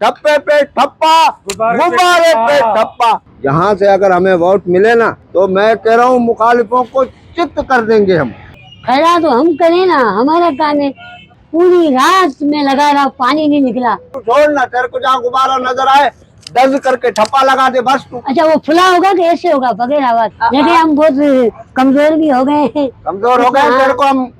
ठप्पे पे ठप्पा, गुब्बारे पे ठप्पा। यहाँ से अगर हमें वोट मिले ना तो मैं कह रहा हूँ मुखालिफों को चित्त कर देंगे हम। खड़ा तो हम करें ना, हमारा काम है। पूरी रात में लगा रहा, पानी नहीं निकला। तू छोड़ ना, तेरे को जहाँ गुब्बारा नजर आए दर्ज करके ठप्पा लगा दे बस तू। अच्छा वो फुला होगा कि ऐसे होगा बगैर आवाज? देखिए हम बहुत कमजोर भी हो गए हैं। कमजोर हो गए,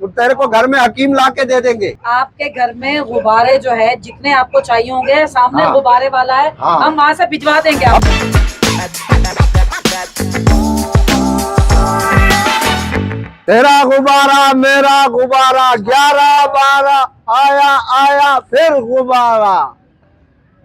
तेरे को घर में हकीम ला के दे देंगे। आपके घर में गुब्बारे जो है जितने आपको चाहिए होंगे, सामने हाँ। गुब्बारे वाला है, हम वहाँ से भिजवा देंगे आप। तेरा गुब्बारा मेरा गुब्बारा 11-12 आया आया फिर गुब्बारा,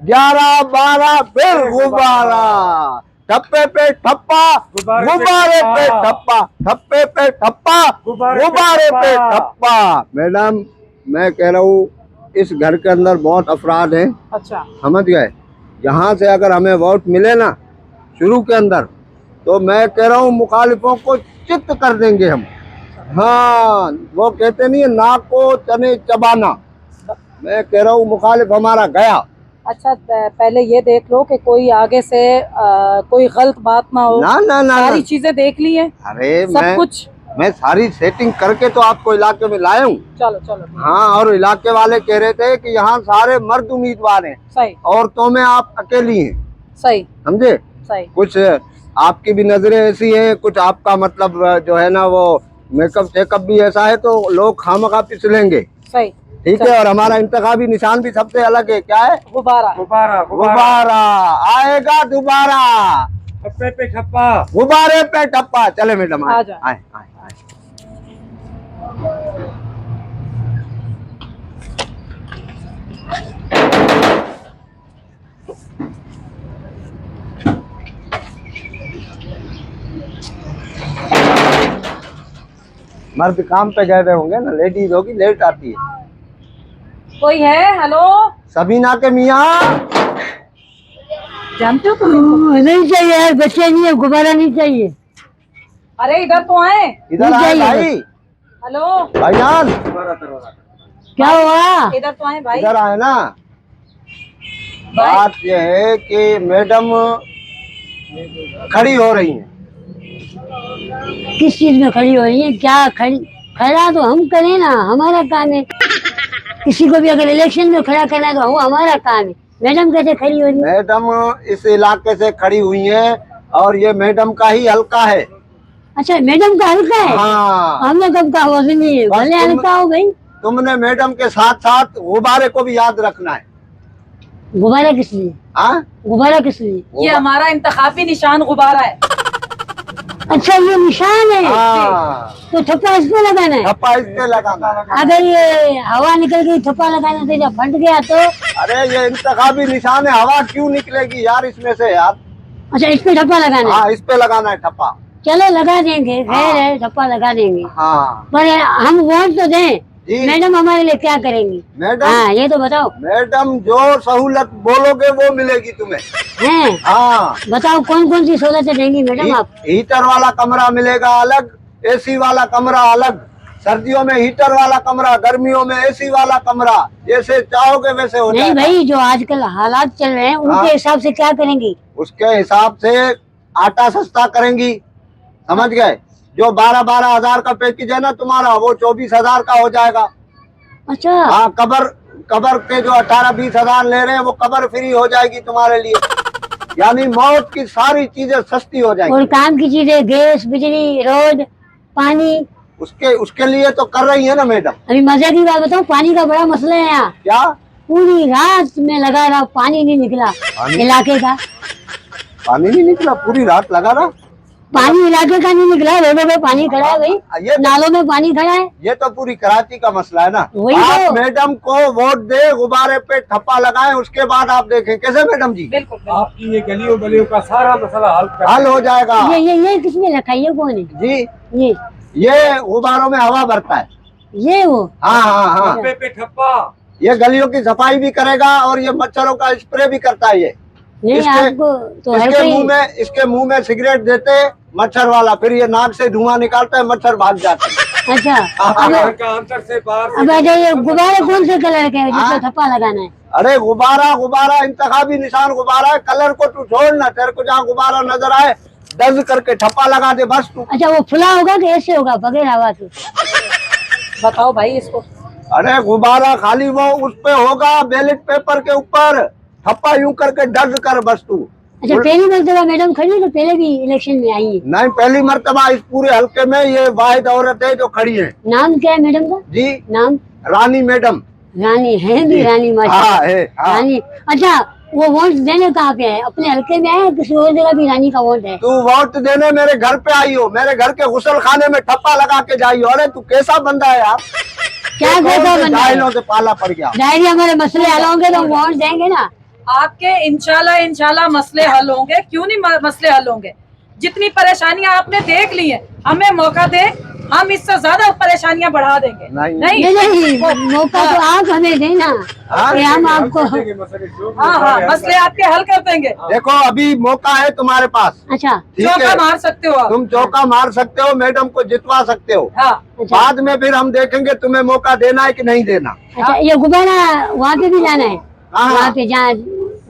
11-12 फिर गुब्बारा, ठप्पे पे ठप्पा, गुब्बारे पे ठप्पा, ठप्पे पे ठप्पा, गुब्बारे पे ठप्पा। मैडम मैं कह रहा हूँ इस घर के अंदर बहुत अफराद हैं। अच्छा, समझ गए? यहाँ से अगर हमें वोट मिले ना शुरू के अंदर तो मैं कह रहा हूँ मुखालिफों को चित्त कर देंगे हम। हाँ, वो कहते नहीं है नाक को चने चबाना। मैं कह रहा हूँ मुखालिफ हमारा गया। अच्छा पहले ये देख लो कि कोई आगे से कोई गलत बात ना हो। ना ना ना, सारी चीजें देख ली हैं, अरे सब कुछ। मैं सारी सेटिंग करके तो आपको इलाके में लाया हूँ। चलो चलो। हाँ, और इलाके वाले कह रहे थे कि यहाँ सारे मर्द उम्मीदवार हैं, सही। औरतों में आप अकेली हैं। सही, समझे? सही। कुछ आपकी भी नजरें ऐसी हैं, कुछ आपका मतलब जो है ना वो मेकअप शेकअप भी ऐसा है तो लोग खामखा पिछलेंगे। सही, ठीक है। और हमारा इंतखाबी निशान भी सबसे अलग है। क्या है? गुब्बारा। गुब्बारा। गुब्बारा आएगा दोबारा, ठप्पे पे ठप्पा, गुब्बारे पे ठप्पा। चले मैडम आ आए जाओ। आए आए। मर्द काम पे गए होंगे ना, लेडीज होगी लेट आती है। कोई है? हेलो, सबीना के मियाँ जानते हो तुम? नहीं चाहिए यार, बच्चे नहीं है, गुब्बारा नहीं चाहिए। अरे इधर तो आए। इधर आए भाई। हेलो भाईजान क्या हुआ? इधर तो आए भाई। इधर आए ना। बात यह है कि मैडम खड़ी हो रही हैं। किस चीज में खड़ी हो रही है? क्या खड़ा तो हम करें ना, हमारा काम है। किसी को भी अगर इलेक्शन में खड़ा करना है तो वो हमारा काम है। मैडम कैसे खड़ी हो रही है? मैडम इस इलाके से खड़ी हुई हैं और ये मैडम का ही हल्का है। अच्छा, मैडम का हल्का है? हाँ। हमने कब कहा वो नहीं है, भले हल्का हो भाई। तुमने मैडम के साथ साथ गुब्बारे को भी याद रखना है। गुब्बारा किस लिए? हाँ, गुब्बारा किस लिए? ये हमारा इंतखाबी निशान गुब्बारा है। अच्छा ये निशान है। हाँ। तो ठप्पा इस पे लगाना है? ठप्पा इस पे लगाना। अगर ये हवा निकल गई ठप्पा लगाने से जब फट गया तो? अरे ये इंतखाबी निशान है, हवा क्यों निकलेगी यार इसमें से यार। अच्छा इस पे ठप्पा लगाना है? हाँ, इस पे लगाना है ठप्पा। चलो लगा देंगे, खैर है, ठप्पा लगा देंगे। हाँ पर हम वोट तो दें। जी। मैडम हमारे लिए क्या करेंगी? मैडम, हाँ ये तो बताओ। मैडम जो सहूलत बोलोगे वो मिलेगी तुम्हें। हैं? हाँ, बताओ कौन कौन सी सहूलतें देंगी मैडम आप? हीटर वाला कमरा मिलेगा अलग, एसी वाला कमरा अलग। सर्दियों में हीटर वाला कमरा, गर्मियों में एसी वाला कमरा। जैसे चाहोगे वैसे हो नहीं जाएगा। भाई, जो आजकल हालात चल रहे हैं उनके हिसाब से क्या करेंगी? उसके हिसाब से आटा सस्ता करेंगी। समझ गए? जो 12-12 हजार का पैकेज है ना तुम्हारा, वो 24,000 का हो जाएगा। अच्छा। हाँ, कबर के जो 18-20 हजार ले रहे हैं वो कबर फ्री हो जाएगी तुम्हारे लिए। यानी मौत की सारी चीजें सस्ती हो जाएगी। और काम की चीजें, गैस, बिजली, रोड, पानी, उसके लिए तो कर रही है ना मैडम। अभी मजे की बात बताऊं, पानी का बड़ा मसला है यहाँ। क्या? पूरी रात में लगा रहा, पानी नहीं निकला इलाके का। पानी नहीं निकला? पूरी रात लगा रहा पानी इलाके का नहीं निकला, रोडों में पानी खड़ा है भाई, नालों में पानी खड़ा है। ये तो पूरी कराची का मसला है ना। वही आप तो। मैडम को वोट दे, गुब्बारे पे ठप्पा लगाएं, उसके बाद आप देखें कैसे मैडम जी। बिल्कुल। आपकी ये गलियों गलियों का सारा मसला हल हो जाएगा। ये किसने रखा है? ये कौन है? जी, ये गुब्बारों में हवा भरता है। ये वो? हाँ हाँ हाँ। ठप्पे पे ठप्पा, ये गलियों की सफाई भी करेगा और ये मच्छरों का स्प्रे भी करता है। ये नहीं आपको तो हर कोई। इसके मुंह में सिगरेट देते मच्छर वाला, फिर ये नाक से धुआं निकालता है, मच्छर भाग जाते हैं। अच्छा घर का अंदर से बाहर से। अब अच्छा, ये गुब्बारे कौन से कलर के हैं जिसमें ठप्पा लगाना है? अरे गुब्बारा गुब्बारा इंतखाबी निशान गुब्बारा है, कलर को तू छोड़ ना, तेरे को जहाँ गुब्बारा नजर आए डज करके ठप्पा लगा दे बस तू। अच्छा वो फुला होगा कि ऐसे होगा बगैर हवा के? बताओ भाई इसको। अरे गुब्बारा खाली वो उस पे होगा बैलेट पेपर के ऊपर, ठप्पा यूं करके डज कर बस तू। अच्छा पहली मर्तबा मैडम खड़ी है, तो पहले भी इलेक्शन में आई है? नहीं, पहली मर्तबा इस पूरे हल्के में ये वाहिद औरत है जो खड़ी है। नाम क्या है मैडम का? जी, नाम? रानी मैडम। रानी है भी, रानी हाँ माशा है, हाँ। रानी। अच्छा वो वोट देने कहाँ पे है? अपने हल्के में है, किसी और जगह भी रानी का वोट है? तू वोट देने मेरे घर पे आई हो, मेरे घर के गुसल खाने में ठप्पा लगा के जाई हो। अरे तू कैसा बंदा है यार, क्या कैसा बंदा है? जाहिलों से पाला पड़ गया। डायरी हमारे मसले हल होंगे तो वोट देंगे ना। आपके इंशाल्लाह मसले हल होंगे, क्यों नहीं मसले हल होंगे। जितनी परेशानियां आपने देख ली हैं, हमें मौका दे, हम इससे ज्यादा परेशानियां बढ़ा देंगे। नहीं मौका तो आप हमें देना, कि हम आपको। हाँ मसले आपके हल कर देंगे। देखो अभी मौका है तुम्हारे पास। अच्छा ठीक चौका है, मार सकते हो आप। तुम चौका मार सकते हो, मैडम को जितवा सकते हो। हाँ बाद में फिर हम देखेंगे तुम्हें मौका देना है कि नहीं देना। अच्छा ये गुब्बारा वहाँ पे भी जाना है? हाँ। वहाँ पे जहाँ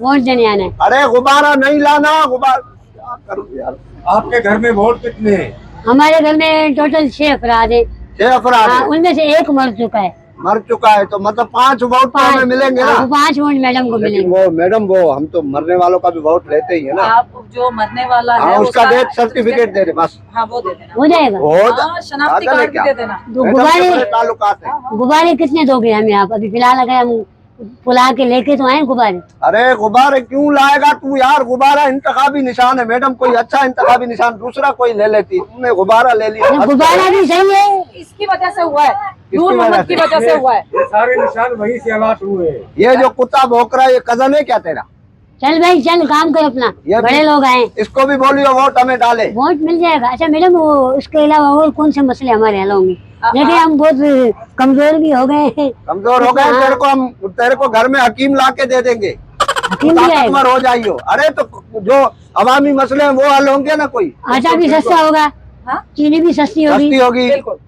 वोट देने आना है? अरे गुब्बारा नहीं लाना, गुब्बारा क्या करूं यार। आपके घर में वोट कितने हैं? हमारे घर में टोटल 6 अफराद है। 6 अफराद हाँ, हैं। उनमें से एक मर चुका है। मर चुका है तो मतलब 5 वोट तो हमें मिलेंगे ना। 5 वोट मैडम को लेकिन मिलेंगे। वो मैडम वो हम तो मरने वालों का भी वोट लेते ही है ना। आप जो मरने वाला है हाँ, उसका डेथ सर्टिफिकेट दे दे बस। हाँ वो दे देना। हो जाएगा। हाँ, शनाख्ती पागल है कार्ड भी क्या? दे देना। तो मैडम के गुब्बारे बड़े ताल्लुकात हैं। गुब्बारे कितने दोगे हमें आप? अभी फिलहाल अगर हम पुला के लेके तो आए गुब्बारे। अरे गुब्बारे क्यों लाएगा तू यार, गुब्बारा इंतखाबी निशान है। मैडम कोई अच्छा इंतखाबी निशान दूसरा कोई ले लेती, तुमने गुब्बारा ले लिया। गुब्बारा भी सही है। इसकी वजह से हुआ है, नूर मोहम्मद की वजह से हुआ है। ये सारे निशान वहीं से अलाट हुए हैं। ये जो कुत्ता भौंक रहा है ये कजन है क्या तेरा? चल भाई चल, काम कर अपना, ये बड़े भी- लोग आए। इसको भी बोलियो वोट हमें डाले। वोट मिल जाएगा। अच्छा मैडम वो इसके अलावा और कौन से मसले हमारे हल होंगे? देखिए हम बहुत कमजोर भी हो गए हैं। कमजोर हो गए, हाँ। तेरे को घर में हकीम ला के दे देंगे, हकीम भी आएगा। ताकतवर हो जाइयो। अरे तो जो अवामी मसले हैं वो हल होंगे ना कोई। आटा भी सस्ता होगा, हाँ? चीनी भी सस्ती होगी। सस्ती होगी। बिल्कुल।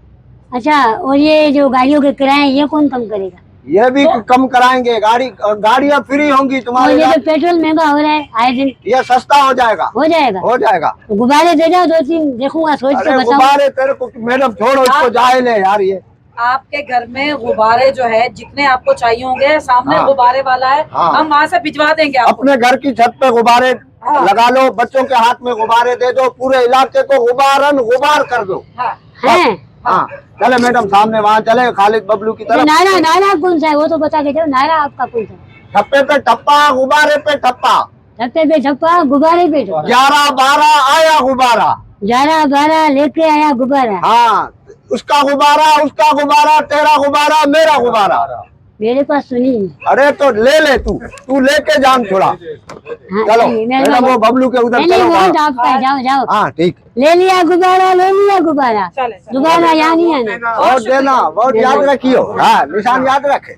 अच्छा और ये जो गाड़ियों के किराए ये कौन कम करेगा? ये भी कम कराएंगे, गाड़ियाँ फ्री होंगी और तुम्हारे ये घर। जो पेट्रोल महंगा हो रहा है आए दिन, ये सस्ता हो जाएगा। हो जाएगा। हो जाएगा। तो गुब्बारे दे जाओ 2-3, देखूंगा सोच के अरे बताऊं। गुब्बारे तेरे को मैडम छोड़ो, इसको जाए ले यार। ये आपके घर में गुब्बारे जो है जितने आपको चाहिए होंगे, सामने हाँ। गुब्बारे वाला है, हाँ। हम वहाँ से भिजवा देंगे आपको। अपने घर की छत पे गुब्बारे हाँ। लगा लो, बच्चों के हाथ में गुब्बारे दे दो, पूरे इलाके को गुब्बार कर दो। हाँ। है हाँ चले मैडम, सामने वहाँ चले खालिद बबलू की तरफ। नारा नारा कौन सा है वो तो बता के जाओ। नारा आपका कौन सा है? ठप्पे पे ठप्पा, गुब्बारे पे ठप्पा। छत्ते पे छप्पा, गुब्बारे पे ठप्पा। 11-12 आया गुब्बारा। 11-12 लेके आया गुब्बारा। हाँ, उसका गुब्बारा, तेरा गुब्बारा, मेरा गुब्बारा। मेरे पास सुनी है। अरे तो ले तू लेके जान छोड़ा। हाँ, चलो चलिए, मैडम वो बबलू के उधर नहीं चलो। वोट आपका है, जाओ जाओ। हाँ ठीक। ले लिया गुब्बारा, ले लिया गुब्बारा। चले, चले। दोबारा यहाँ नहीं आना। वोट देना, वोट याद रखियो। हाँ निशान याद रखे।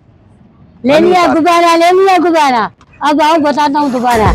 ले लिया गुब्बारा, ले लिया गुब्बारा। अब आओ बताता हूँ दोबारा।